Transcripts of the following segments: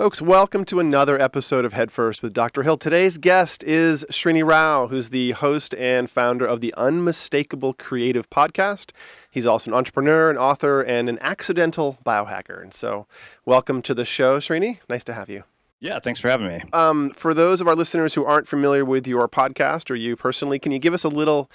Folks, welcome to another episode of Head First with Dr. Hill. Today's guest is Srini Rao, who's the host and founder of the Unmistakable creative podcast. He's also an entrepreneur, an author, and an accidental biohacker. And so welcome to the show, Srini. Nice to have you. Yeah, thanks for having me. For those of our listeners who aren't familiar with your podcast or you personally, can you give us a little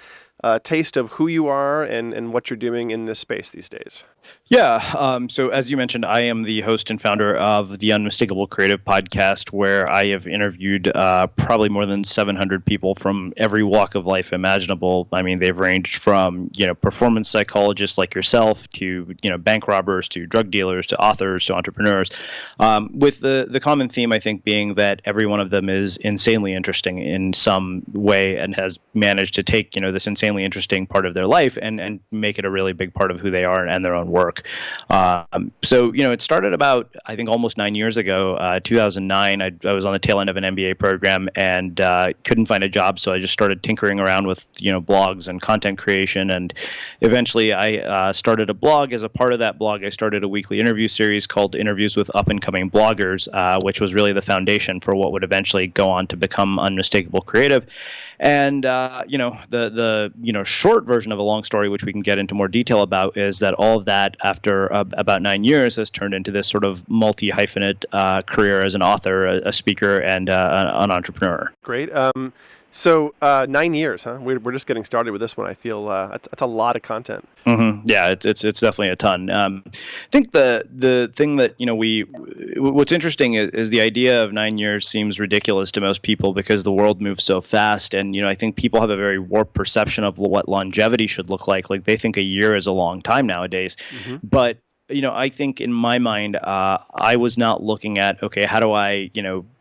taste of who you are and what you're doing in this space these days? Yeah. So as you mentioned, I am the host and founder of the Unmistakable Creative Podcast, where I have interviewed probably more than 700 people from every walk of life imaginable. I mean, they've ranged from, performance psychologists like yourself to, bank robbers to drug dealers to authors to entrepreneurs, with the common theme, I think, being that every one of them is insanely interesting in some way and has managed to take, this insanely interesting part of their life and make it a really big part of who they are and their own work. So it started about, I think, almost 9 years ago, 2009. I was on the tail end of an MBA program and couldn't find a job, so I just started tinkering around with blogs and content creation, and eventually I started a blog. As a part of that blog, I started a weekly interview series called Interviews with Up-and-Coming Bloggers, which was really the foundation for what would eventually go on to become Unmistakable Creative. And the short version of a long story, which we can get into more detail about, is that all of that, after about 9 years, has turned into this sort of multi-hyphenate career as an author, a speaker, and an entrepreneur. Great. So 9 years, huh? We're just getting started with this one. I feel that's a lot of content. Mm-hmm. Yeah, it's definitely a ton. I think the thing that what's interesting is the idea of 9 years seems ridiculous to most people because the world moves so fast, and I think people have a very warped perception of what longevity should look like. Like they think a year is a long time nowadays, but I think in my mind, I was not looking at, okay, how do I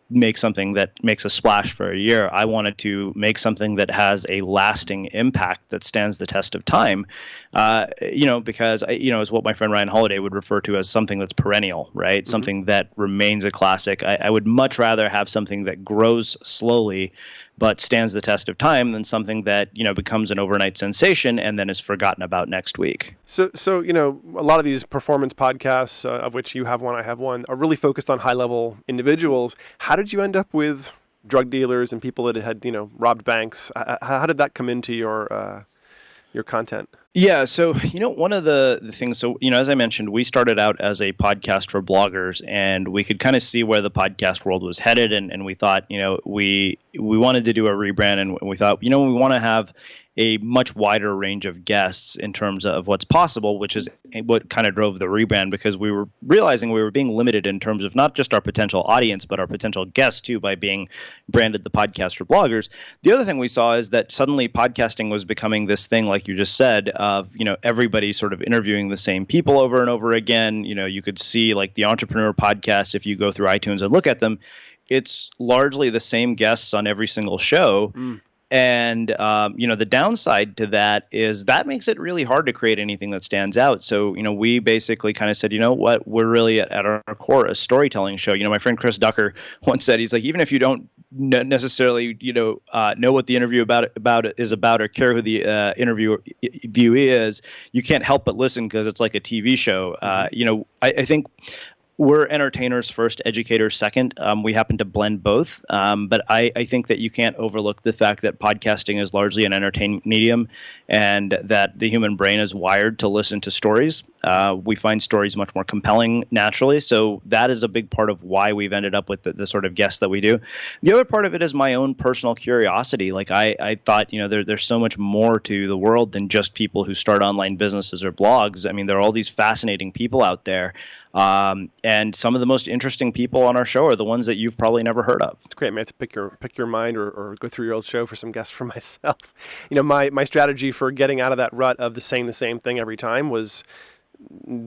make something that makes a splash for a year. I wanted to make something that has a lasting impact that stands the test of time, because is what my friend Ryan Holiday would refer to as something that's perennial, right? Mm-hmm. Something that remains a classic. I would much rather have something that grows slowly but stands the test of time than something that becomes an overnight sensation and then is forgotten about next week. So a lot of these performance podcasts, of which you have one, I have one, are really focused on high-level individuals. How did you end up with drug dealers and people that had robbed banks? How did that come into your content? Yeah, so one of the things, so as I mentioned, we started out as a podcast for bloggers, and we could kind of see where the podcast world was headed, and we thought we wanted to do a rebrand, and we thought we want to have a much wider range of guests in terms of what's possible, which is what kind of drove the rebrand, because we were realizing we were being limited in terms of not just our potential audience, but our potential guests too, by being branded the podcast for bloggers. The other thing we saw is that suddenly podcasting was becoming this thing, like you just said, of, everybody sort of interviewing the same people over and over again. You could see like the Entrepreneur podcast, if you go through iTunes and look at them, it's largely the same guests on every single show. And, the downside to that is that makes it really hard to create anything that stands out. So, we basically kind of said, what, we're really at our core a storytelling show. My friend Chris Ducker once said, he's like, even if you don't necessarily, know what the interview is about or care who the interviewee is, you can't help but listen because it's like a TV show. I think we're entertainers first, educators second. We happen to blend both. But I think that you can't overlook the fact that podcasting is largely an entertainment medium and that the human brain is wired to listen to stories. We find stories much more compelling naturally. So that is a big part of why we've ended up with the sort of guests that we do. The other part of it is my own personal curiosity. Like I thought, there's so much more to the world than just people who start online businesses or blogs. I mean, there are all these fascinating people out there. And some of the most interesting people on our show are the ones that you've probably never heard of. It's great. I may have to pick your mind or go through your old show for some guests for myself. My strategy for getting out of that rut of saying the same thing every time was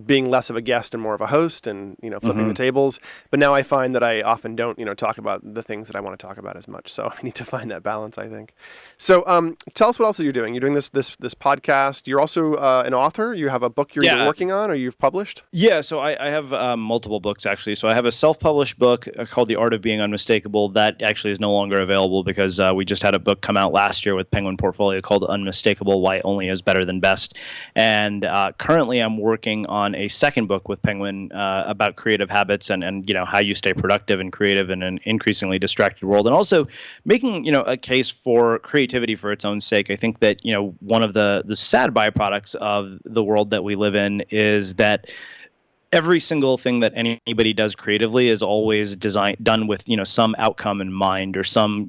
being less of a guest and more of a host and, flipping the tables. But now I find that I often don't, talk about the things that I want to talk about as much. So I need to find that balance, I think. So tell us what else you're doing. You're doing this podcast. You're also an author. You have a book you're working on or you've published? Yeah, so I have multiple books, actually. So I have a self-published book called The Art of Being Unmistakable. That actually is no longer available because we just had a book come out last year with Penguin Portfolio called Unmistakable, Why Only is Better Than Best. And currently I'm working working on a second book with Penguin about creative habits and how you stay productive and creative in an increasingly distracted world, and also making a case for creativity for its own sake. I think that one of the sad byproducts of the world that we live in is that every single thing that anybody does creatively is always done with some outcome in mind, or some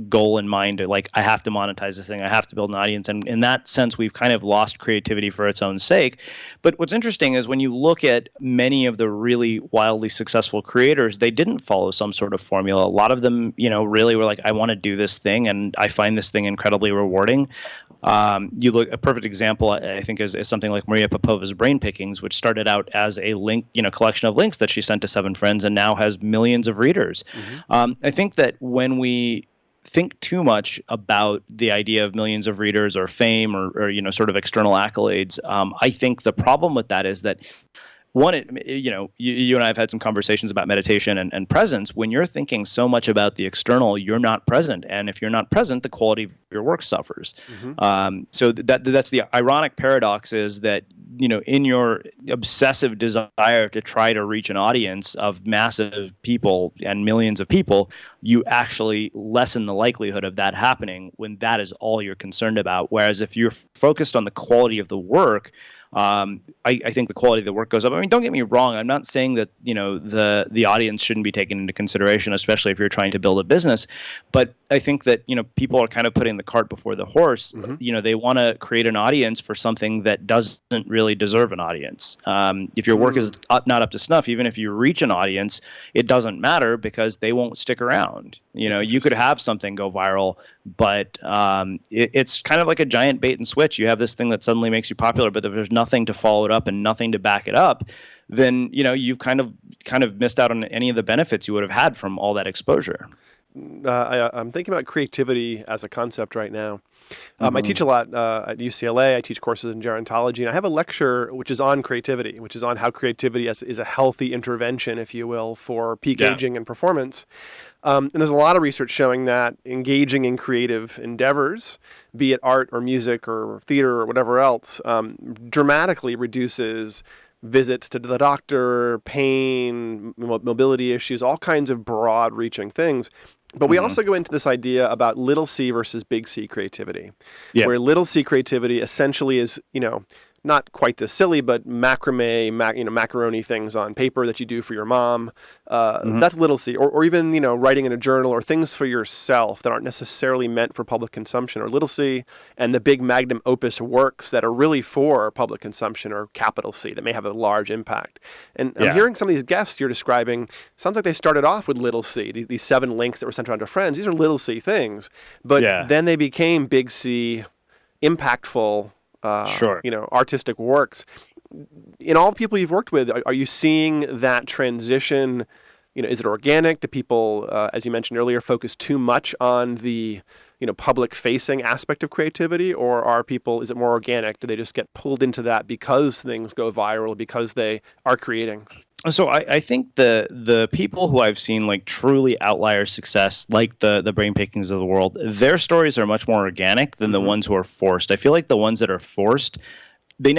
goal in mind. Like, I have to monetize this thing, I have to build an audience, and in that sense we've kind of lost creativity for its own sake. But what's interesting is when you look at many of the really wildly successful creators, they didn't follow some sort of formula. A lot of them really were like, I want to do this thing and I find this thing incredibly rewarding. You look, a perfect example, I think, is something like Maria Popova's Brain Pickings, which started out as a link, collection of links that she sent to 7 friends, and now has millions of readers. I think that when we think too much about the idea of millions of readers or fame or sort of external accolades, I think the problem with that is that, one, you and I have had some conversations about meditation and presence. When you're thinking so much about the external, you're not present. And if you're not present, the quality of your work suffers. So that's the ironic paradox, is that, in your obsessive desire to try to reach an audience of massive people and millions of people, you actually lessen the likelihood of that happening when that is all you're concerned about. Whereas if you're focused on the quality of the work, I think the quality of the work goes up. I mean, don't get me wrong. I'm not saying that the audience shouldn't be taken into consideration, especially if you're trying to build a business. But I think that people are kind of putting the cart before the horse. They want to create an audience for something that doesn't really deserve an audience. If your work is not up to snuff, even if you reach an audience, it doesn't matter, because they won't stick around. You could have something go viral, but it's kind of like a giant bait and switch. You have this thing that suddenly makes you popular, but if there's nothing to follow it up and nothing to back it up, then you've kind of missed out on any of the benefits you would have had from all that exposure. I'm thinking about creativity as a concept right now. I teach a lot at UCLA. I teach courses in gerontology, and I have a lecture which is on creativity, which is on how creativity is a healthy intervention, if you will, for peak aging and performance. And there's a lot of research showing that engaging in creative endeavors, be it art or music or theater or whatever else, dramatically reduces visits to the doctor, pain, mobility issues, all kinds of broad-reaching things. But we also go into this idea about little c versus big C creativity, where little c creativity essentially is, not quite this silly, but macrame, macaroni things on paper that you do for your mom. That's little c. Or even, writing in a journal, or things for yourself that aren't necessarily meant for public consumption, or little c. And the big magnum opus works that are really for public consumption, or capital C, that may have a large impact. And I'm hearing some of these guests you're describing, sounds like they started off with little c, these 7 links that were sent around to friends. These are little c things. But then they became big C, impactful, artistic works. In all the people you've worked with, are you seeing that transition? Is it organic? Do people, as you mentioned earlier, focus too much on the public-facing aspect of creativity, or is it more organic? Do they just get pulled into that because things go viral, because they are creating? So I think the people who I've seen like truly outlier success, like the Brain Pickings of the world, their stories are much more organic than the ones who are forced. I feel like the ones that are forced, they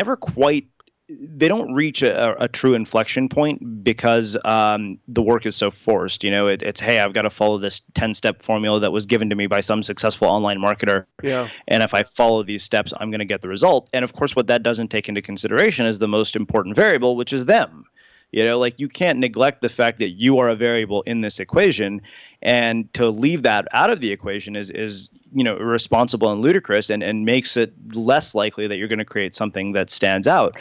don't reach a true inflection point, because the work is so forced. It's, hey, I've got to follow this 10-step formula that was given to me by some successful online marketer. And if I follow these steps, I'm going to get the result. And of course, what that doesn't take into consideration is the most important variable, which is them. You can't neglect the fact that you are a variable in this equation, and to leave that out of the equation is irresponsible and ludicrous, and makes it less likely that you're going to create something that stands out.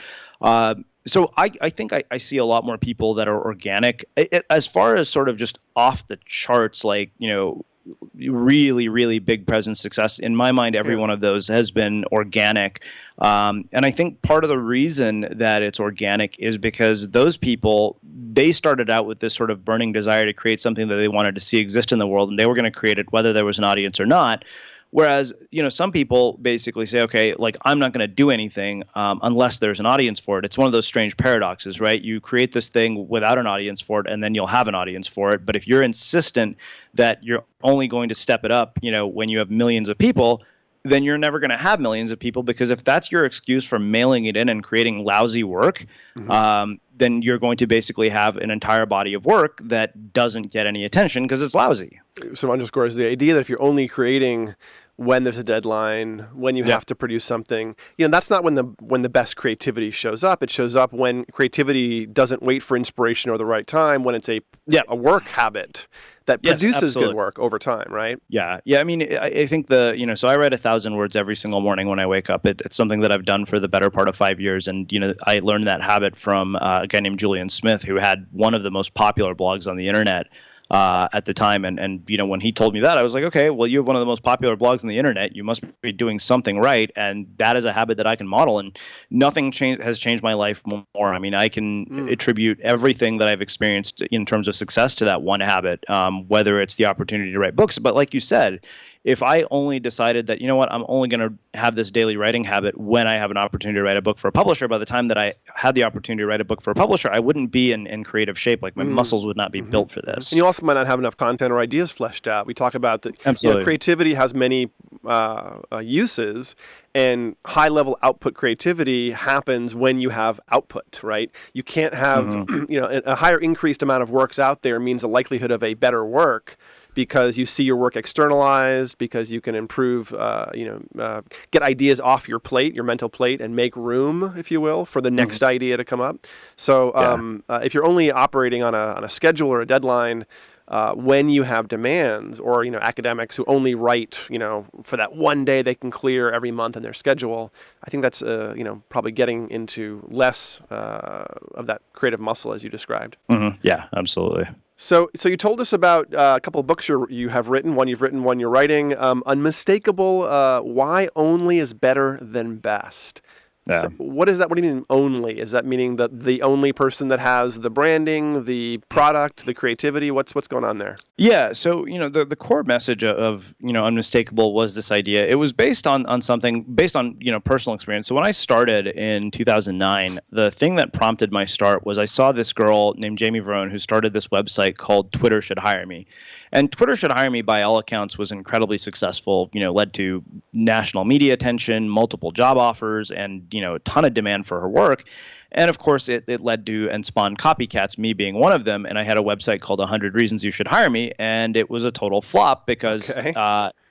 So I think I see a lot more people that are organic. As far as sort of just off the charts, like, really, really big presence success, in my mind, every one of those has been organic. And I think part of the reason that it's organic is because those people, they started out with this sort of burning desire to create something that they wanted to see exist in the world, and they were going to create it whether there was an audience or not. Whereas, some people basically say, okay, like, I'm not going to do anything unless there's an audience for it. It's one of those strange paradoxes, right? You create this thing without an audience for it, and then you'll have an audience for it. But if you're insistent that you're only going to step it up, when you have millions of people, then you're never going to have millions of people, because if that's your excuse for mailing it in and creating lousy work, then you're going to basically have an entire body of work that doesn't get any attention because it's lousy. So underscores the idea that if you're only creating when there's a deadline, when you have to produce something, that's not when the best creativity shows up. It shows up when creativity doesn't wait for inspiration or the right time, when it's a work habit that produces good work over time, right? Yeah. I mean, I think so I write 1,000 words every single morning when I wake up. It's something that I've done for the better part of 5 years. And, I learned that habit from a guy named Julian Smith, who had one of the most popular blogs on the internet at the time. And when he told me that, I was like, okay, well, you have one of the most popular blogs on the internet. You must be doing something right. And that is a habit that I can model. And nothing has changed my life more. I mean, I can attribute everything that I've experienced in terms of success to that one habit, whether it's the opportunity to write books. But like you said, if I only decided that, I'm only going to have this daily writing habit when I have an opportunity to write a book for a publisher, by the time that I had the opportunity to write a book for a publisher, I wouldn't be in creative shape. Like my muscles would not be built for this. And you also might not have enough content or ideas fleshed out. We talk about that creativity has many uses, and high-level output creativity happens when you have output, right? You can't have, a higher increased amount of works out there means a likelihood of a better work, because you see your work externalized, because you can improve, get ideas off your plate, your mental plate, and make room, if you will, for the next idea to come up. So if you're only operating on a schedule or a deadline, when you have demands, or academics who only write for that one day they can clear every month in their schedule, I think that's probably getting into less of that creative muscle as you described. Yeah, absolutely. So you told us about a couple of books you have written. One you've written, one you're writing. Unmistakable, Why Only is Better Than Best. Yeah. So what is that? What do you mean only? Is that meaning that the only person that has the branding, the product, the creativity? What's going on there? Yeah. So, the core message of, Unmistakable was this idea. It was based on something, based on, personal experience. So when I started in 2009, the thing that prompted my start was I saw this girl named Jamie Verone who started this website called Twitter Should Hire Me. And Twitter Should Hire Me, by all accounts, was incredibly successful, led to national media attention, multiple job offers, and, a ton of demand for her work. And of course, it led to and spawned copycats, me being one of them. And I had a website called 100 Reasons You Should Hire Me. And it was a total flop because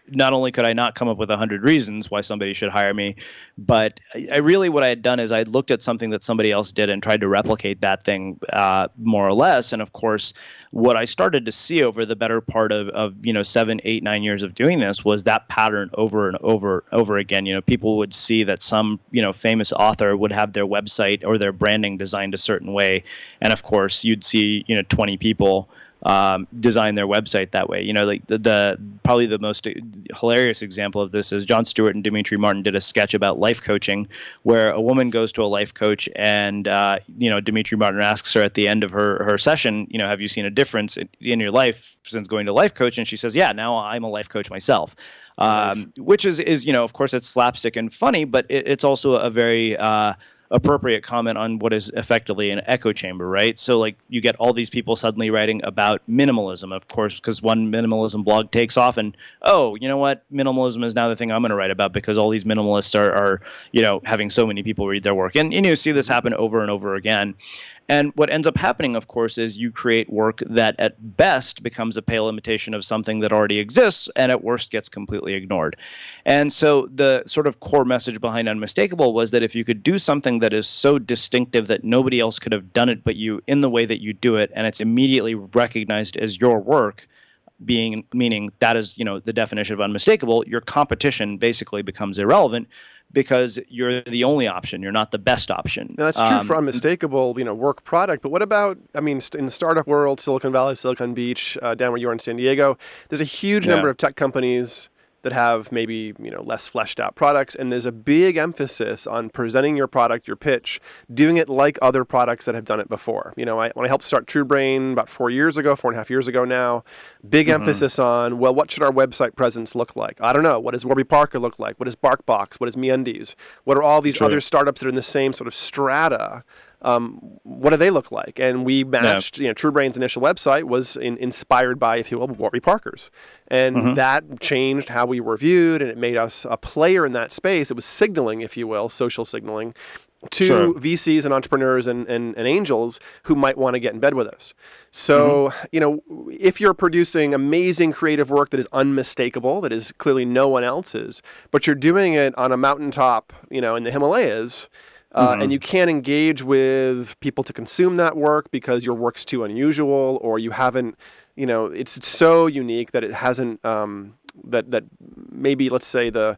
not only could I not come up with 100 reasons why somebody should hire me, but what I had done is I looked at something that somebody else did and tried to replicate that thing more or less. And of course, what I started to see over the better part of 7, 8, 9 years of doing this was that pattern over and over again. People would see that some famous author would have their website or their branding designed a certain way, and of course you'd see 20 people design their website that way. Like the probably the most hilarious example of this is Jon Stewart and Dimitri Martin did a sketch about life coaching, where a woman goes to a life coach and Dimitri Martin asks her at the end of her session, have you seen a difference in your life since going to life coach? And she says, yeah, now I'm a life coach myself. Nice. Which is of course it's slapstick and funny, but it's also a very appropriate comment on what is effectively an echo chamber, right? So like you get all these people suddenly writing about minimalism, of course, because one minimalism blog takes off and, oh, you know what? Minimalism is now the thing I'm going to write about because all these minimalists are having so many people read their work. And you see this happen over and over again. And what ends up happening, of course, is you create work that at best becomes a pale imitation of something that already exists, and at worst gets completely ignored. And so the sort of core message behind Unmistakable was that if you could do something that is so distinctive that nobody else could have done it but you in the way that you do it, and it's immediately recognized as your work, meaning that is the definition of unmistakable, your competition basically becomes irrelevant because you're the only option. You're not the best option. Now, that's true for Unmistakable, work product. But what about, in the startup world, Silicon Valley, Silicon Beach, down where you are in San Diego, there's a huge number of tech companies that have maybe less fleshed out products, and there's a big emphasis on presenting your product, your pitch, doing it like other products that have done it before. When I helped start TrueBrain about 4.5 years ago now, big emphasis on, well, what should our website presence look like? I don't know. What does Warby Parker look like? What is BarkBox? What is MeUndies? What are all these other startups that are in the same sort of strata what do they look like? And we matched, True Brain's initial website was inspired by, if you will, Warby Parker's. And that changed how we were viewed, and it made us a player in that space. It was signaling, if you will, social signaling to VCs and entrepreneurs and angels who might want to get in bed with us. So, if you're producing amazing creative work that is unmistakable, that is clearly no one else's, but you're doing it on a mountaintop, in the Himalayas, and you can't engage with people to consume that work because your work's too unusual, or you haven't, it's so unique that it hasn't, that maybe, let's say, the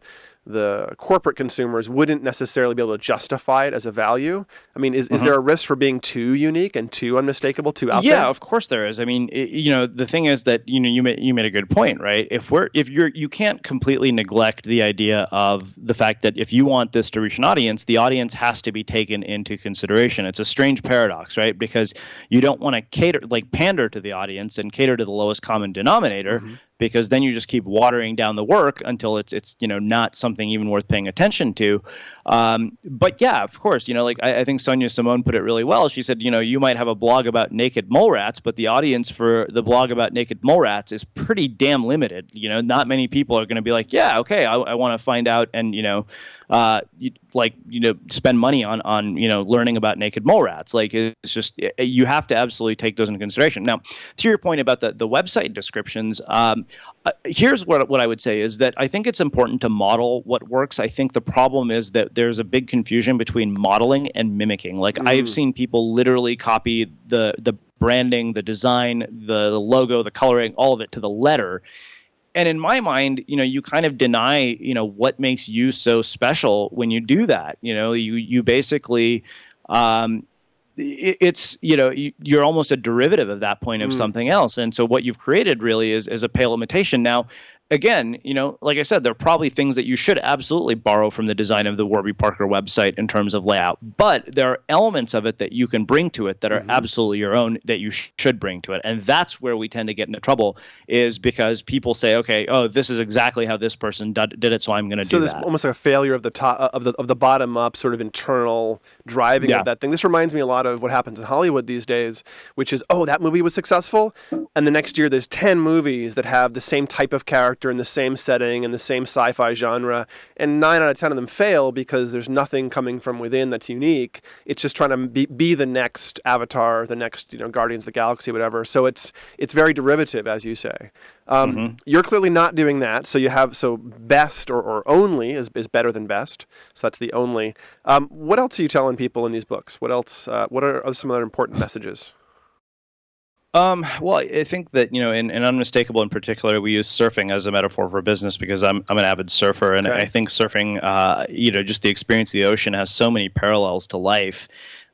corporate consumers wouldn't necessarily be able to justify it as a value. I mean, is there a risk for being too unique and too unmistakable, too out there? Yeah, of course there is. I mean, the thing is that you made a good point, right? You can't completely neglect the idea of the fact that if you want this to reach an audience, the audience has to be taken into consideration. It's a strange paradox, right? Because you don't want to pander to the audience and cater to the lowest common denominator. Because then you just keep watering down the work until it's not something even worth paying attention to. But yeah, of course, I think Sonia Simone put it really well. She said, you might have a blog about naked mole rats, but the audience for the blog about naked mole rats is pretty damn limited. Not many people are going to be like, yeah, okay, I want to find out and spend money on learning about naked mole rats. Like, it's just, you have to absolutely take those into consideration. Now, to your point about the website descriptions, here's what I would say is that I think it's important to model what works. I think the problem is that there's a big confusion between modeling and mimicking. Like, I've seen people literally copy the branding, the design, the logo, the coloring, all of it to the letter. And in my mind, you kind of deny, what makes you so special when you do that. You basically, you're almost a derivative of that point of something else. And so what you've created really is a pale imitation. Now, again, like I said, there are probably things that you should absolutely borrow from the design of the Warby Parker website in terms of layout, but there are elements of it that you can bring to it that are absolutely your own, that you should bring to it. And that's where we tend to get into trouble, is because people say, okay, oh, this is exactly how this person did it, so I'm going to do that. So there's almost like a failure of the top of the bottom up sort of internal driving of that thing. This reminds me a lot of what happens in Hollywood these days, which is, oh, that movie was successful, and the next year there's 10 movies that have the same type of character in the same setting and the same sci-fi genre, and 9 out of 10 of them fail because there's nothing coming from within that's unique. It's just trying to be the next Avatar, the next Guardians of the Galaxy, whatever. So it's very derivative, as you say. You're clearly not doing that. So best or only is better than best. So that's the only. What else are you telling people in these books? What else? What are some other important messages? Well, I think that, in Unmistakable in particular, we use surfing as a metaphor for business because I'm an avid surfer, and I think surfing, just the experience of the ocean has so many parallels to life.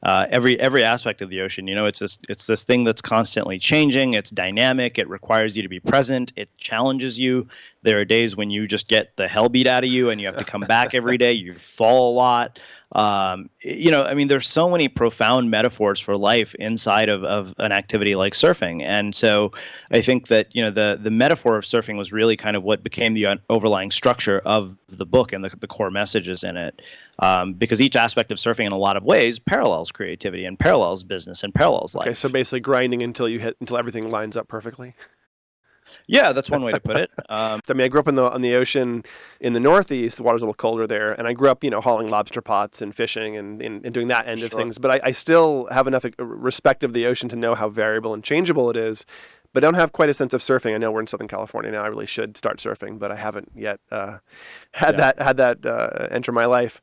Every aspect of the ocean, it's this thing that's constantly changing. It's dynamic. It requires you to be present. It challenges you. There are days when you just get the hell beat out of you and you have to come back every day. You fall a lot. There's so many profound metaphors for life inside of an activity like surfing. And so I think that, the metaphor of surfing was really kind of what became the overlying structure of the book and the core messages in it. Because each aspect of surfing in a lot of ways parallels creativity and parallels business and parallels life. Okay, so basically grinding until everything lines up perfectly. Yeah, that's one way to put it. I grew up on the ocean in the Northeast. The water's a little colder there, and I grew up, hauling lobster pots and fishing and doing that end of things. But I still have enough respect of the ocean to know how variable and changeable it is. But I don't have quite a sense of surfing. I know we're in Southern California now. I really should start surfing, but I haven't yet had that enter my life.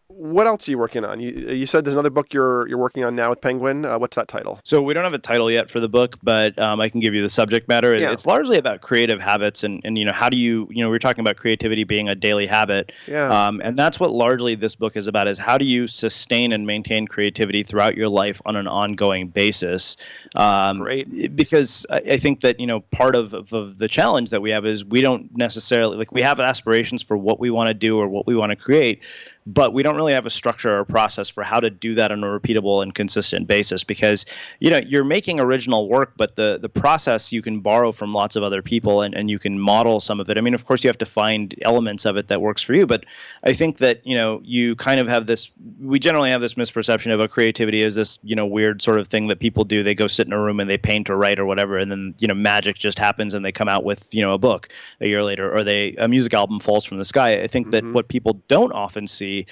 What else are you working on? You said there's another book you're working on now with Penguin. What's that title? So we don't have a title yet for the book, but I can give you the subject matter. Yeah. It's largely about creative habits and how do you, we were talking about creativity being a daily habit. Yeah. And that's what largely this book is about, is how do you sustain and maintain creativity throughout your life on an ongoing basis? Great. Because I think that, part of the challenge that we have is we don't necessarily, we have aspirations for what we want to do or what we want to create, but we don't really have a structure or a process for how to do that on a repeatable and consistent basis, because you're making original work, but the process you can borrow from lots of other people, and you can model some of it. I mean, of course you have to find elements of it that works for you, but I think that you kind of have this, we generally have this misperception of a creativity as this weird sort of thing that people do. They go sit in a room and they paint or write or whatever, and then magic just happens and they come out with a book a year later, or a music album falls from the sky. I think that what people don't often see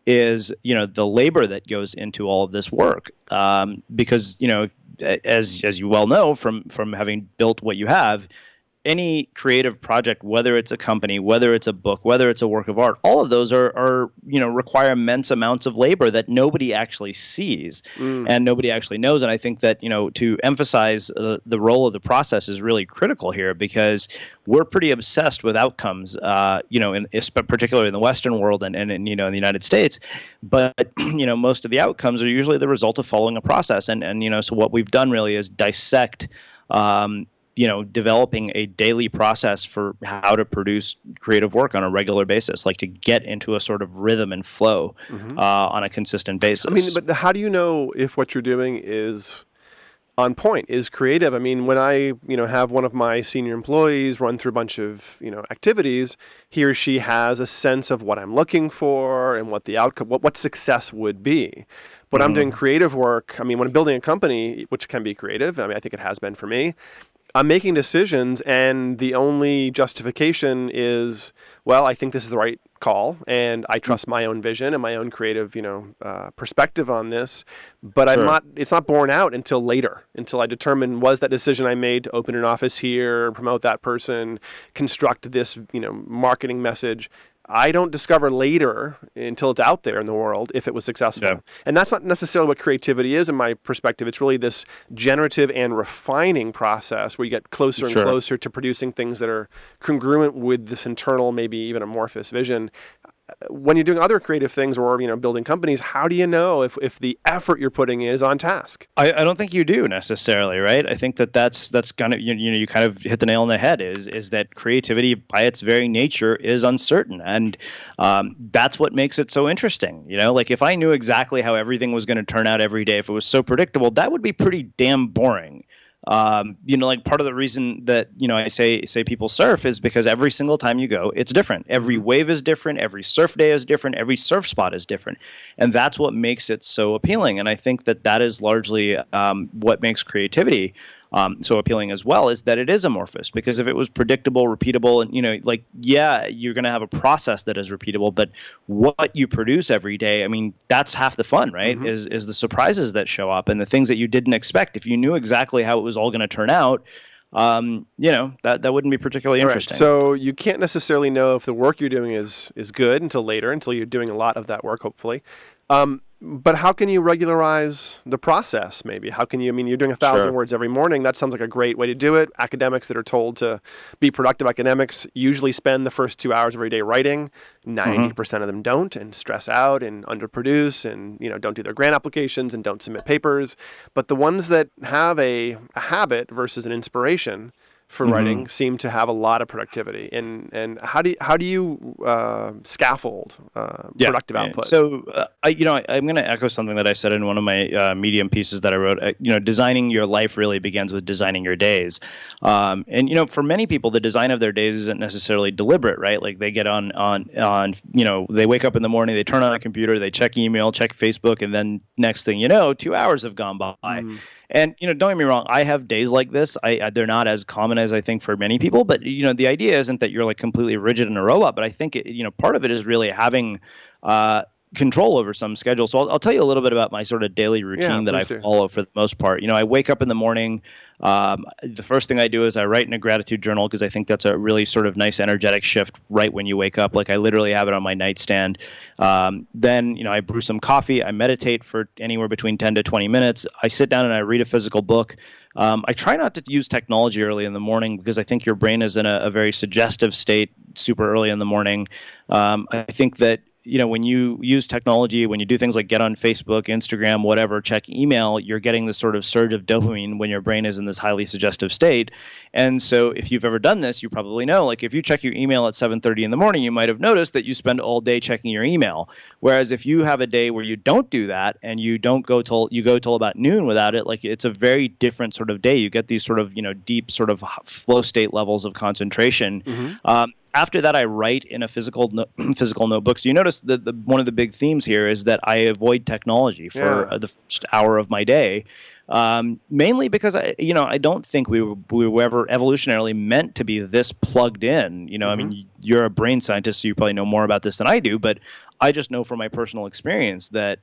is the labor that goes into all of this work, because as you well know from having built what you have, any creative project, whether it's a company, whether it's a book, whether it's a work of art, all of those are require immense amounts of labor that nobody actually sees and nobody actually knows. And I think that to emphasize the role of the process is really critical here, because we're pretty obsessed with outcomes, particularly in the Western world and in the United States. But most of the outcomes are usually the result of following a process. And so what we've done really is dissect developing a daily process for how to produce creative work on a regular basis, like to get into a sort of rhythm and flow on a consistent basis. I mean, but how do you know if what you're doing is on point, is creative? I mean, when I, have one of my senior employees run through a bunch of, activities, he or she has a sense of what I'm looking for and what the outcome, what success would be. When I'm doing creative work, I mean, when I'm building a company, which can be creative, I mean, I think it has been for me, I'm making decisions, and the only justification is, well, I think this is the right call, and I trust my own vision and my own creative, perspective on this. But Sure. it's not borne out until later, until I determine, was that decision I made to open an office here, promote that person, construct this, marketing message, I don't discover later until it's out there in the world if it was successful. Yeah. And that's not necessarily what creativity is in my perspective. It's really this generative and refining process where you get closer and Sure. closer to producing things that are congruent with this internal, maybe even amorphous vision. When you're doing other creative things or building companies, how do you know if the effort you're putting in is on task? I don't think you do necessarily, right? I think that's kind of you kind of hit the nail on the head. Is that creativity by its very nature is uncertain, and that's what makes it so interesting. Like if I knew exactly how everything was going to turn out every day, if it was so predictable, that would be pretty damn boring. Like part of the reason that, I say people surf is because every single time you go, it's different. Every wave is different. Every surf day is different. Every surf spot is different. And that's what makes it so appealing. And I think that is largely what makes creativity so appealing as well, is that it is amorphous. Because if it was predictable, repeatable, and you're going to have a process that is repeatable, but what you produce every day, I mean, that's half the fun, right? Is the surprises that show up and the things that you didn't expect. If you knew exactly how it was all going to turn out, that wouldn't be particularly interesting. Right. So you can't necessarily know if the work you're doing is good until later, until you're doing a lot of that work, hopefully. But how can you regularize the process, maybe? How can you, you're doing 1,000 words every morning. That sounds like a great way to do it. Academics that are told to be productive academics usually spend the first 2 hours every day writing. 90% of them don't, and stress out and underproduce and, don't do their grant applications and don't submit papers. But the ones that have a habit versus an inspiration for writing seem to have a lot of productivity. And how do you scaffold productive output? So I'm going to echo something that I said in one of my Medium pieces that I wrote. Designing your life really begins with designing your days. And for many people, the design of their days isn't necessarily deliberate, right? Like they get on they wake up in the morning, they turn on a computer, they check email, check Facebook, and then next thing you know, 2 hours have gone by. And, don't get me wrong, I have days like this. They're not as common as I think for many people, but, the idea isn't that you're like completely rigid and a robot, but I think, part of it is really having control over some schedule. So I'll tell you a little bit about my sort of daily routine that I follow for the most part. I wake up in the morning. The first thing I do is I write in a gratitude journal, because I think that's a really sort of nice energetic shift right when you wake up. Like I literally have it on my nightstand. Then, I brew some coffee. I meditate for anywhere between 10 to 20 minutes. I sit down and I read a physical book. I try not to use technology early in the morning, because I think your brain is in a very suggestive state super early in the morning. I think that when you use technology, when you do things like get on Facebook, Instagram, whatever, check email, you're getting this sort of surge of dopamine when your brain is in this highly suggestive state. And so if you've ever done this, you probably know, like if you check your email at 7:30 in the morning, you might have noticed that you spend all day checking your email. Whereas if you have a day where you don't do that and you don't go till about noon without it, like it's a very different sort of day. You get these sort of, deep sort of flow state levels of concentration. After that, I write in a physical notebook. So you notice that one of the big themes here is that I avoid technology for the first hour of my day, mainly because I don't think we were ever evolutionarily meant to be this plugged in. I mean, you're a brain scientist, so you probably know more about this than I do, but I just know from my personal experience that,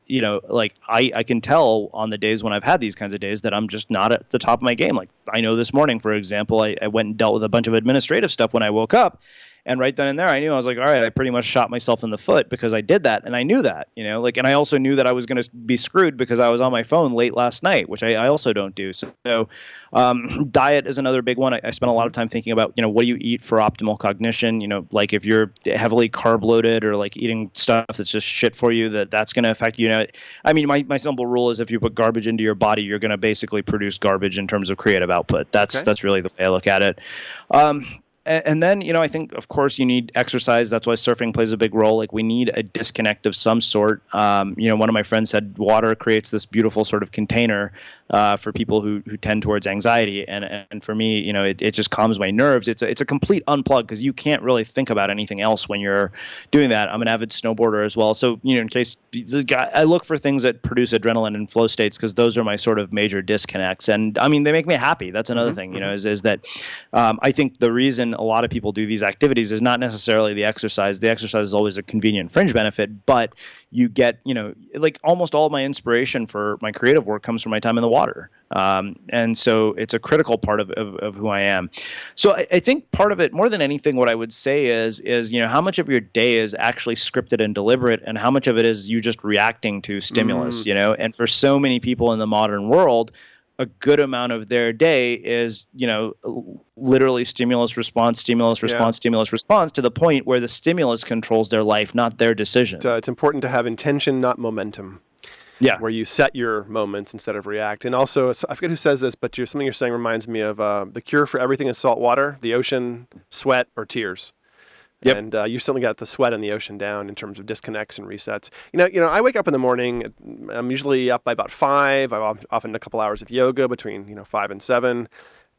like I can tell on the days when I've had these kinds of days that I'm just not at the top of my game. Like I know this morning, for example, I went and dealt with a bunch of administrative stuff when I woke up. And right then and there, I knew, I was like, all right, I pretty much shot myself in the foot because I did that. And I knew that, and I also knew that I was going to be screwed because I was on my phone late last night, which I also don't do. So diet is another big one. I spent a lot of time thinking about, what do you eat for optimal cognition? Like if you're heavily carb loaded or like eating stuff that's just shit for you, that's going to affect you. I mean, my simple rule is if you put garbage into your body, you're going to basically produce garbage in terms of creative output. That's really the way I look at it. And then, I think, of course, you need exercise. That's why surfing plays a big role. Like we need a disconnect of some sort. One of my friends said water creates this beautiful sort of container for people who tend towards anxiety. And for me, it just calms my nerves. It's a complete unplug because you can't really think about anything else when you're doing that. I'm an avid snowboarder as well. So, in case I look for things that produce adrenaline and flow states because those are my sort of major disconnects. And I mean, they make me happy. That's another thing, is that I think the reason a lot of people do these activities is not necessarily the exercise. The exercise is always a convenient fringe benefit, but you get, like almost all of my inspiration for my creative work comes from my time in the water. And so it's a critical part of who I am. So I think part of it, more than anything, what I would say is, how much of your day is actually scripted and deliberate and how much of it is you just reacting to stimulus, and for so many people in the modern world, a good amount of their day is, literally stimulus response to the point where the stimulus controls their life, not their decision. It's important to have intention, not momentum. Yeah. Where you set your moments instead of react. And also, I forget who says this, but something you're saying reminds me of the cure for everything is salt water, the ocean, sweat, or tears. Yep. And you certainly got the sweat and the ocean down in terms of disconnects and resets. I wake up in the morning. I'm usually up by about 5. I've often a couple hours of yoga between 5 and 7,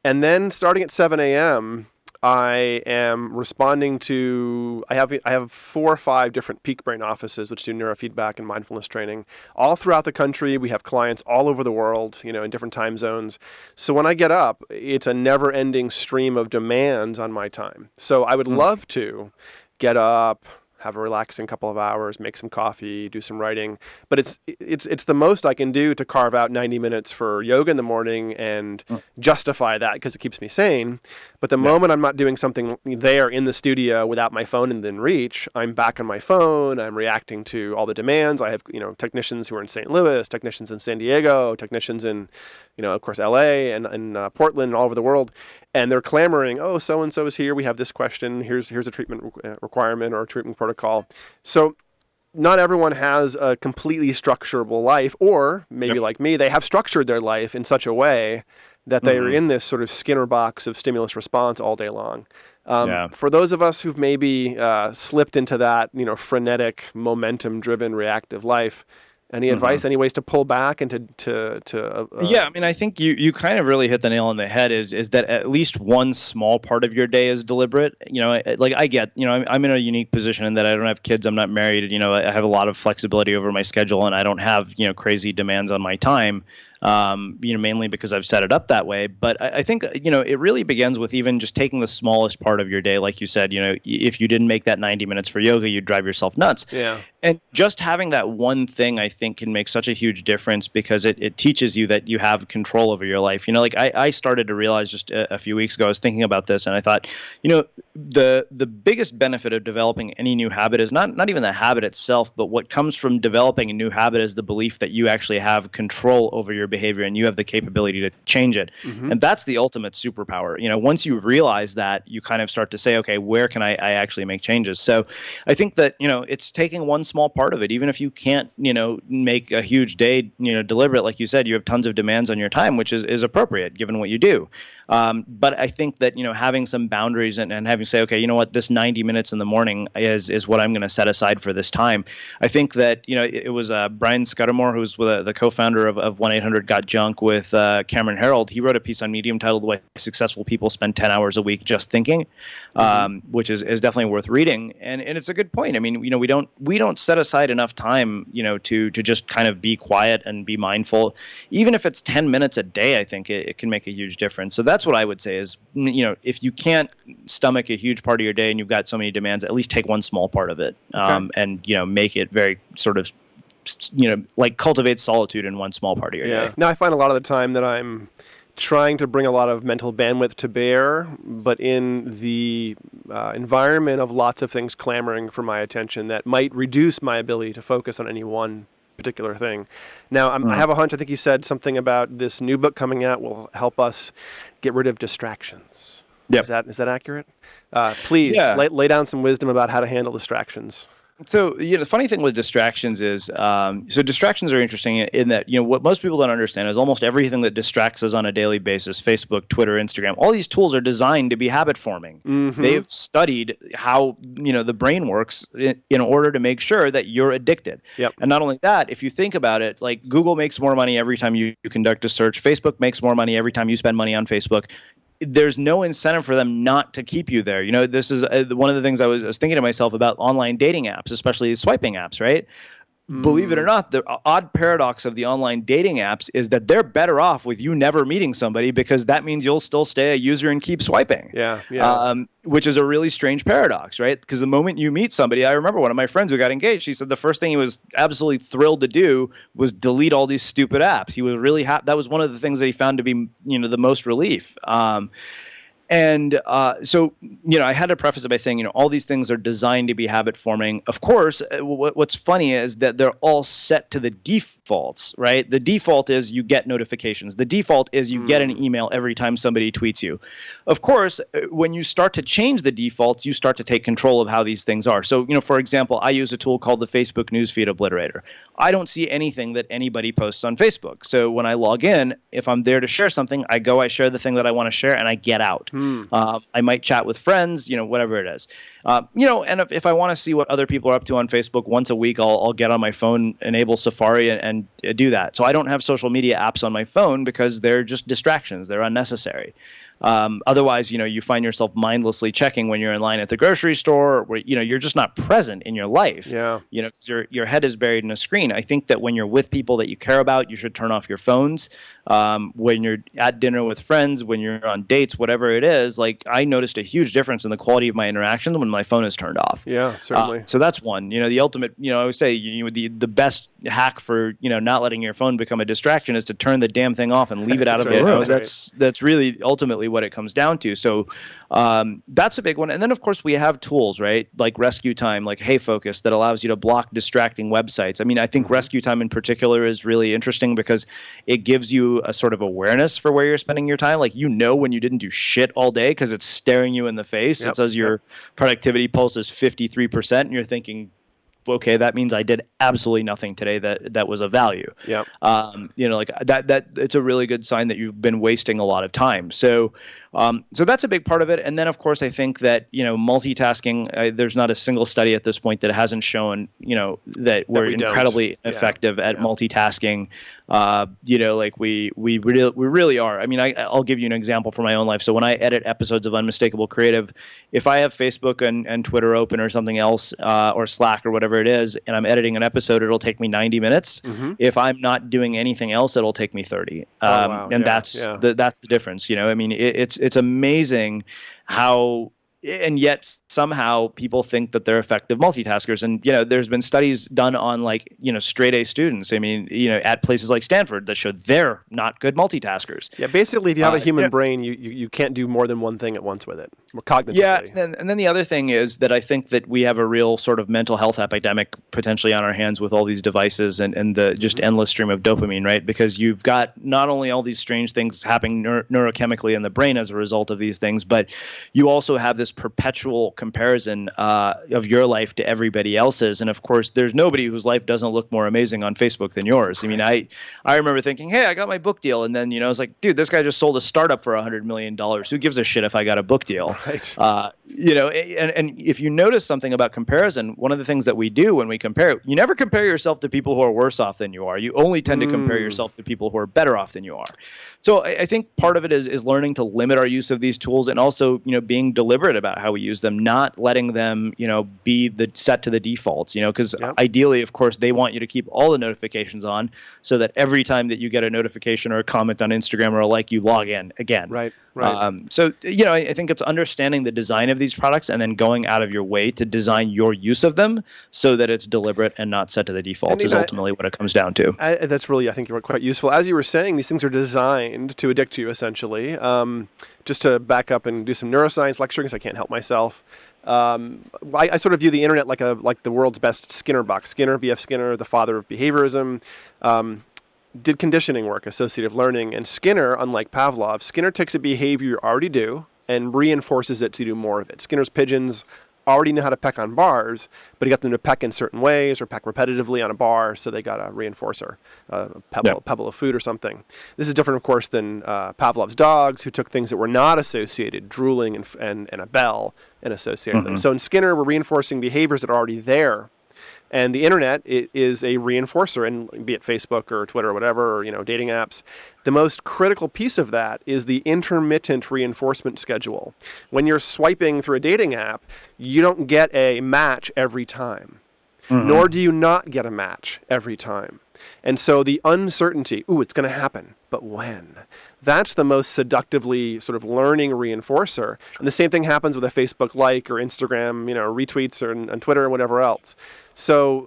and then starting at 7 a.m. I am responding to. I have 4 or 5 different peak brain offices which do neurofeedback and mindfulness training all throughout the country. We have clients all over the world, in different time zones. So when I get up, it's a never-ending stream of demands on my time. So I would love to get up, have a relaxing couple of hours, make some coffee, do some writing. But it's the most I can do to carve out 90 minutes for yoga in the morning and justify that because it keeps me sane. But the moment I'm not doing something there in the studio without my phone in reach, I'm back on my phone. I'm reacting to all the demands. I have technicians who are in St. Louis, technicians in San Diego, technicians in of course LA and Portland and all over the world. And they're clamoring, oh, so-and-so is here. We have this question. Here's a treatment requirement or a treatment protocol. So not everyone has a completely structurable life, or maybe like me, they have structured their life in such a way that they are in this sort of Skinner box of stimulus response all day long. For those of us who've maybe slipped into that, frenetic, momentum-driven, reactive life, any advice, any ways to pull back and to Yeah, I mean, I think you kind of really hit the nail on the head is that at least one small part of your day is deliberate. Like I get, I'm in a unique position in that I don't have kids, I'm not married, I have a lot of flexibility over my schedule and I don't have, crazy demands on my time. Mainly because I've set it up that way. But I think, it really begins with even just taking the smallest part of your day. Like you said, if you didn't make that 90 minutes for yoga, you'd drive yourself nuts. Yeah. And just having that one thing, I think, can make such a huge difference because it teaches you that you have control over your life. I started to realize just a few weeks ago, I was thinking about this and I thought, the biggest benefit of developing any new habit is not even the habit itself, but what comes from developing a new habit is the belief that you actually have control over your behavior and you have the capability to change it. Mm-hmm. And that's the ultimate superpower. Once you realize that, you kind of start to say, okay, where can I actually make changes? So I think that, it's taking one small part of it. Even if you can't, make a huge day, deliberate, like you said, you have tons of demands on your time, which is appropriate given what you do. But I think that, having some boundaries and having to say, okay, you know what, this 90 minutes in the morning is what I'm going to set aside for this time. I think that, it was Brian Scudamore, who's the co-founder of 1-800-GOT-JUNK with Cameron Herold. He wrote a piece on Medium titled "Why Successful People Spend 10 Hours a Week Just Thinking," which is definitely worth reading. And it's a good point. I mean, we don't set aside enough time, to just kind of be quiet and be mindful. Even if it's 10 minutes a day, I think it can make a huge difference. So that's what I would say is, if you can't stomach a huge part of your day and you've got so many demands, at least take one small part of it, and make it very sort of, like cultivate solitude in one small part of your day. Now I find a lot of the time that I'm trying to bring a lot of mental bandwidth to bear, but in the environment of lots of things clamoring for my attention that might reduce my ability to focus on any one particular thing. Now, I have a hunch. I think you said something about this new book coming out will help us get rid of distractions. Yep. Is that accurate? Please lay down some wisdom about how to handle distractions. So, the funny thing with distractions is, so distractions are interesting in that, what most people don't understand is almost everything that distracts us on a daily basis, Facebook, Twitter, Instagram, all these tools are designed to be habit forming. Mm-hmm. They've studied how, the brain works in order to make sure that you're addicted. Yep. And not only that, if you think about it, like Google makes more money every time you conduct a search. Facebook makes more money every time you spend money on Facebook. There's no incentive for them not to keep you there. This is one of the things I was thinking to myself about online dating apps, especially swiping apps, right? Believe it or not, the odd paradox of the online dating apps is that they're better off with you never meeting somebody, because that means you'll still stay a user and keep swiping. Yeah. Which is a really strange paradox, right? Because the moment you meet somebody, I remember one of my friends who got engaged, he said the first thing he was absolutely thrilled to do was delete all these stupid apps. He was really happy. That was one of the things that he found to be, the most relief. And so, I had to preface it by saying, all these things are designed to be habit forming. Of course, what's funny is that they're all set to the defaults, right? The default is you get notifications. The default is you get an email every time somebody tweets you. Of course, when you start to change the defaults, you start to take control of how these things are. So, for example, I use a tool called the Facebook Newsfeed Obliterator. I don't see anything that anybody posts on Facebook. So when I log in, if I'm there to share something, I share the thing that I want to share, and I get out. I might chat with friends, whatever it is. And if I want to see what other people are up to on Facebook once a week, I'll get on my phone, enable Safari, and do that. So I don't have social media apps on my phone because they're just distractions. They're unnecessary. Otherwise, you find yourself mindlessly checking when you're in line at the grocery store, where, you're just not present in your life. Yeah. Because your head is buried in a screen. I think that when you're with people that you care about, you should turn off your phones. When you're at dinner with friends, when you're on dates, whatever it is, like I noticed a huge difference in the quality of my interactions when my phone is turned off. Yeah, certainly. So that's one. The ultimate, I always say, the best hack for, not letting your phone become a distraction is to turn the damn thing off and leave it out of it. That's really ultimately what it comes down to. So that's a big one. And then, of course, we have tools, right? Like Rescue Time, like Hey Focus, that allows you to block distracting websites. I mean, I think Rescue Time in particular is really interesting because it gives you a sort of awareness for where you're spending your time. Like, when you didn't do shit all day because it's staring you in the face. It says your productivity pulse is 53%, and you're thinking, okay, that means I did absolutely nothing today that was of value. Yeah. Like that it's a really good sign that you've been wasting a lot of time. So that's a big part of it. And then, of course, I think that, multitasking, there's not a single study at this point that hasn't shown, that we're incredibly effective at multitasking. Like we really are. I mean, I'll give you an example from my own life. So when I edit episodes of Unmistakable Creative, if I have Facebook and Twitter open or something else, or Slack or whatever it is, and I'm editing an episode, it'll take me 90 minutes. Mm-hmm. If I'm not doing anything else, it'll take me 30. And that's the difference. I mean, it's amazing how and yet somehow people think that they're effective multitaskers. And, there's been studies done on like, straight A students. I mean, at places like Stanford that show they're not good multitaskers. Yeah, basically, if you have a human brain, you can't do more than one thing at once with it, cognitively. Yeah, and then the other thing is that I think that we have a real sort of mental health epidemic potentially on our hands with all these devices and the just endless stream of dopamine, right? Because you've got not only all these strange things happening neurochemically in the brain as a result of these things, but you also have this perpetual comparison of your life to everybody else's. And of course, there's nobody whose life doesn't look more amazing on Facebook than yours. I mean, I remember thinking, hey, I got my book deal. And then, I was like, dude, this guy just sold a startup for $100 million. Who gives a shit if I got a book deal? Right. And if you notice something about comparison, one of the things that we do when we compare, you never compare yourself to people who are worse off than you are. You only tend to compare yourself to people who are better off than you are. So I think part of it is learning to limit our use of these tools, and also, being deliberate about how we use them, not letting them, be set to the defaults, because ideally, of course, they want you to keep all the notifications on so that every time that you get a notification or a comment on Instagram or a like, you log in again. Right. So, I think it's understanding the design of these products and then going out of your way to design your use of them so that it's deliberate and not set to the defaults is ultimately what it comes down to. That's really, I think, quite useful. As you were saying, these things are designed to addict you, essentially. Just to back up and do some neuroscience lecturing, because I can't help myself. I sort of view the internet like the world's best Skinner box. Skinner, B.F. Skinner, the father of behaviorism, did conditioning work, associative learning. And Skinner, unlike Pavlov, Skinner takes a behavior you already do and reinforces it to do more of it. Skinner's pigeons already know how to peck on bars, but he got them to peck in certain ways or peck repetitively on a bar, so they got a reinforcer, a pebble of food or something. This is different, of course, than Pavlov's dogs, who took things that were not associated, drooling and a bell, and associated them. So in Skinner, we're reinforcing behaviors that are already there. And the internet is a reinforcer, and be it Facebook or Twitter or whatever, or dating apps. The most critical piece of that is the intermittent reinforcement schedule. When you're swiping through a dating app, you don't get a match every time, nor do you not get a match every time. And so the uncertainty, it's going to happen, but when? That's the most seductively sort of learning reinforcer. And the same thing happens with a Facebook like or Instagram, retweets or and Twitter and whatever else. So,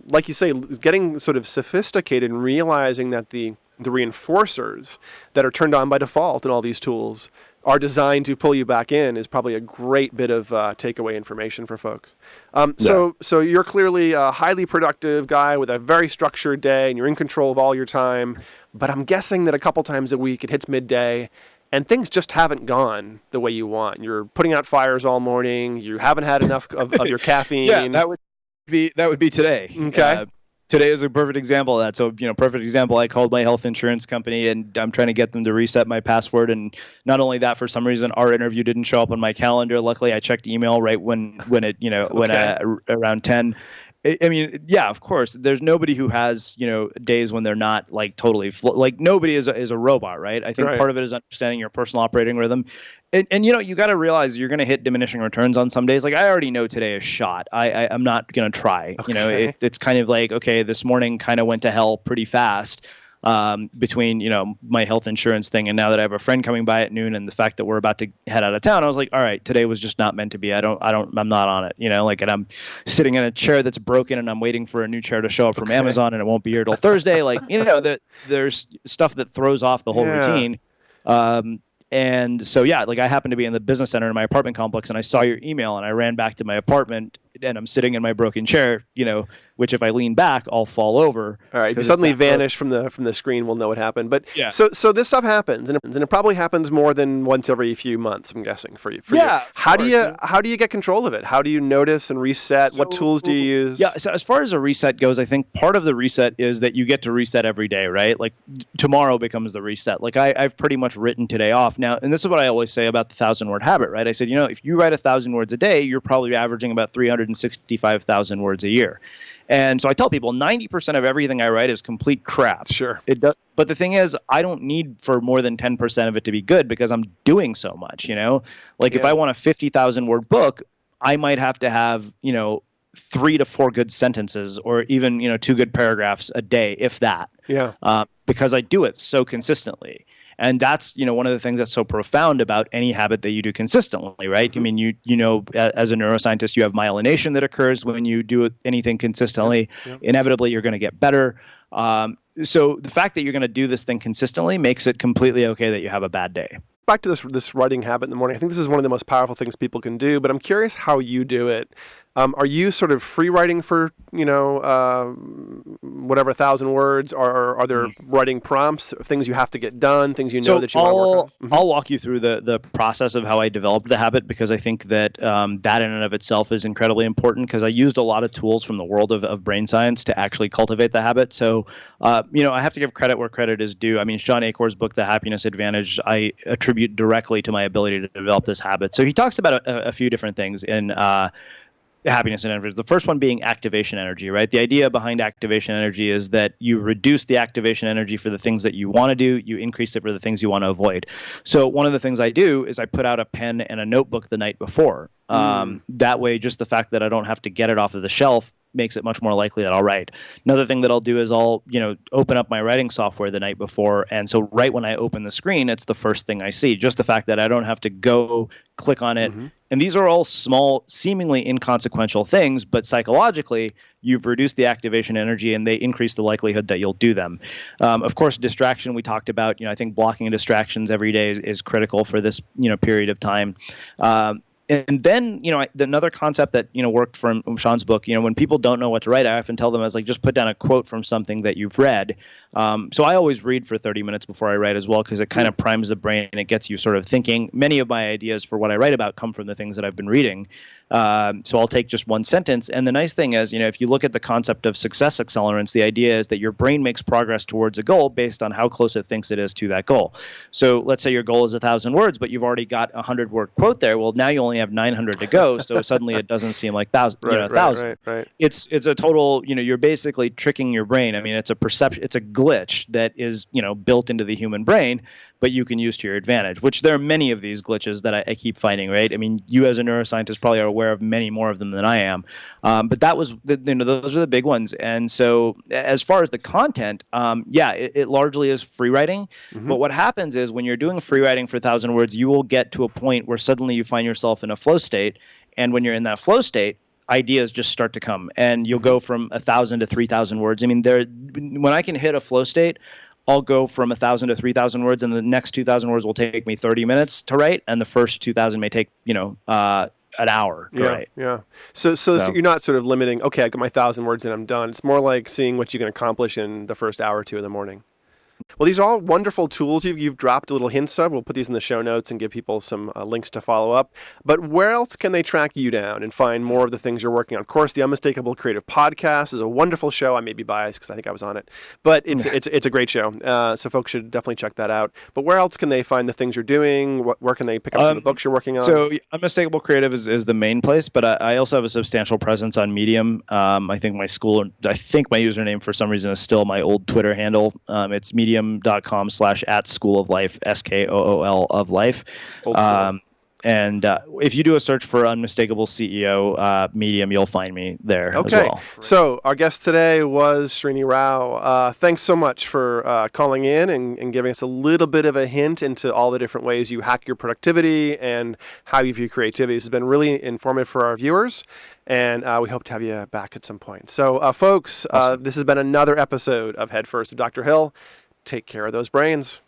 like you say, getting sort of sophisticated and realizing that the reinforcers that are turned on by default in all these tools are designed to pull you back in is probably a great bit of takeaway information for folks. So you're clearly a highly productive guy with a very structured day, and you're in control of all your time. But I'm guessing that a couple times a week it hits midday, and things just haven't gone the way you want. You're putting out fires all morning. You haven't had enough of your caffeine. Yeah, that would be today. Okay. Today is a perfect example of that. So, perfect example, I called my health insurance company and I'm trying to get them to reset my password. And not only that, for some reason, our interview didn't show up on my calendar. Luckily, I checked email right when it, around 10. I mean, yeah, of course, there's nobody who has, days when they're not like totally like nobody is a robot, right? I think part of it is understanding your personal operating rhythm. And you got to realize you're going to hit diminishing returns on some days. Like I already know today is shot. I'm not going to try. Okay. It's kind of like, okay, this morning kind of went to hell pretty fast. Between my health insurance thing and now that I have a friend coming by at noon and the fact that we're about to head out of town, I was like, all right, today was just not meant to be. I'm not on it, and I'm sitting in a chair that's broken and I'm waiting for a new chair to show up from Amazon and it won't be here till Thursday. Like, there's stuff that throws off the whole routine. And so, like I happened to be in the business center in my apartment complex and I saw your email and I ran back to my apartment and I'm sitting in my broken chair, which if I lean back, I'll fall over. All right. If you suddenly vanish from the screen, we'll know what happened. But yeah. So this stuff happens, and it probably happens more than once every few months, I'm guessing, for you. How do you get control of it? How do you notice and reset? What tools do you use? Yeah. So as far as a reset goes, I think part of the reset is that you get to reset every day, right? Like tomorrow becomes the reset. Like I've pretty much written today off now, and this is what I always say about the 1,000-word habit, right? I said, if you write 1,000 words a day, you're probably averaging about 365,000 words a year. And so I tell people 90% of everything I write is complete crap. Sure. It does. But the thing is, I don't need for more than 10% of it to be good because I'm doing so much, If I want a 50,000 word book, I might have to have, 3 to 4 good sentences or even, 2 good paragraphs a day, if that. Yeah. Because I do it so consistently. And that's, one of the things that's so profound about any habit that you do consistently, right? I mean, as a neuroscientist, you have myelination that occurs when you do anything consistently. Yep. Inevitably, you're going to get better. So the fact that you're going to do this thing consistently makes it completely okay that you have a bad day. Back to this writing habit in the morning. I think this is one of the most powerful things people can do, but I'm curious how you do it. Are you sort of free writing for, whatever 1,000 words, or are there writing prompts, things you have to get done, things that you want to work on? I'll walk you through the process of how I developed the habit, because I think that that in and of itself is incredibly important, because I used a lot of tools from the world of brain science to actually cultivate the habit. So, I have to give credit where credit is due. I mean, Sean Acor's book, The Happiness Advantage, I attribute directly to my ability to develop this habit. So he talks about a few different things in happiness and energy. The first one being activation energy, right? The idea behind activation energy is that you reduce the activation energy for the things that you want to do, you increase it for the things you want to avoid. So one of the things I do is I put out a pen and a notebook the night before. That way, just the fact that I don't have to get it off of the shelf makes it much more likely that I'll write. Another thing that I'll do is I'll, open up my writing software the night before. And so right when I open the screen, it's the first thing I see. Just the fact that I don't have to go click on it. And these are all small, seemingly inconsequential things, but psychologically, you've reduced the activation energy and they increase the likelihood that you'll do them. Of course, distraction, we talked about, I think blocking distractions every day is critical for this, period of time. And then, another concept that, worked from Sean's book, when people don't know what to write, I often tell them as just put down a quote from something that you've read. So I always read for 30 minutes before I write as well, because it kind of primes the brain and it gets you sort of thinking. Many of my ideas for what I write about come from the things that I've been reading. So I'll take just one sentence. And the nice thing is, if you look at the concept of success accelerants, the idea is that your brain makes progress towards a goal based on how close it thinks it is to that goal. So let's say your goal is 1,000 words, but you've already got a 100-word quote there. Well, now you only have 900 to go. So suddenly it doesn't seem like 1,000. Right. It's a total, you're basically tricking your brain. I mean, it's a perception, it's a glitch that is, built into the human brain, but you can use to your advantage, which there are many of these glitches that I keep finding, right? I mean, you as a neuroscientist probably are aware of many more of them than I am. But that was, those are the big ones. And so as far as the content, it largely is free writing. But what happens is when you're doing free writing for 1,000 words, you will get to a point where suddenly you find yourself in a flow state. And when you're in that flow state, ideas just start to come, and you'll go from 1,000 to 3,000 words. I mean, when I can hit a flow state, I'll go from 1,000 to 3,000 words, and the next 2,000 words will take me 30 minutes to write, and the first 2,000 may take, an hour to write. Yeah. So you're not sort of limiting, okay, I got my 1,000 words and I'm done. It's more like seeing what you can accomplish in the first hour or two in the morning. Well, these are all wonderful tools you've dropped little hints of. We'll put these in the show notes and give people some links to follow up. But where else can they track you down and find more of the things you're working on? Of course, the Unmistakable Creative Podcast is a wonderful show. I may be biased because I think I was on it, but it's a great show. So folks should definitely check that out. But where else can they find the things you're doing? Where can they pick up some of the books you're working on? So Unmistakable Creative is the main place, but I also have a substantial presence on Medium. I think my username for some reason is still my old Twitter handle. It's medium.com/@schooloflife, SKOOL of life. And if you do a search for Unmistakable CEO Medium, you'll find me there as well. So our guest today was Srini Rao. Thanks so much for calling in and giving us a little bit of a hint into all the different ways you hack your productivity and how you view creativity. This has been really informative for our viewers, and we hope to have you back at some point. So folks, awesome. This has been another episode of Head First with Dr. Hill. Take care of those brains.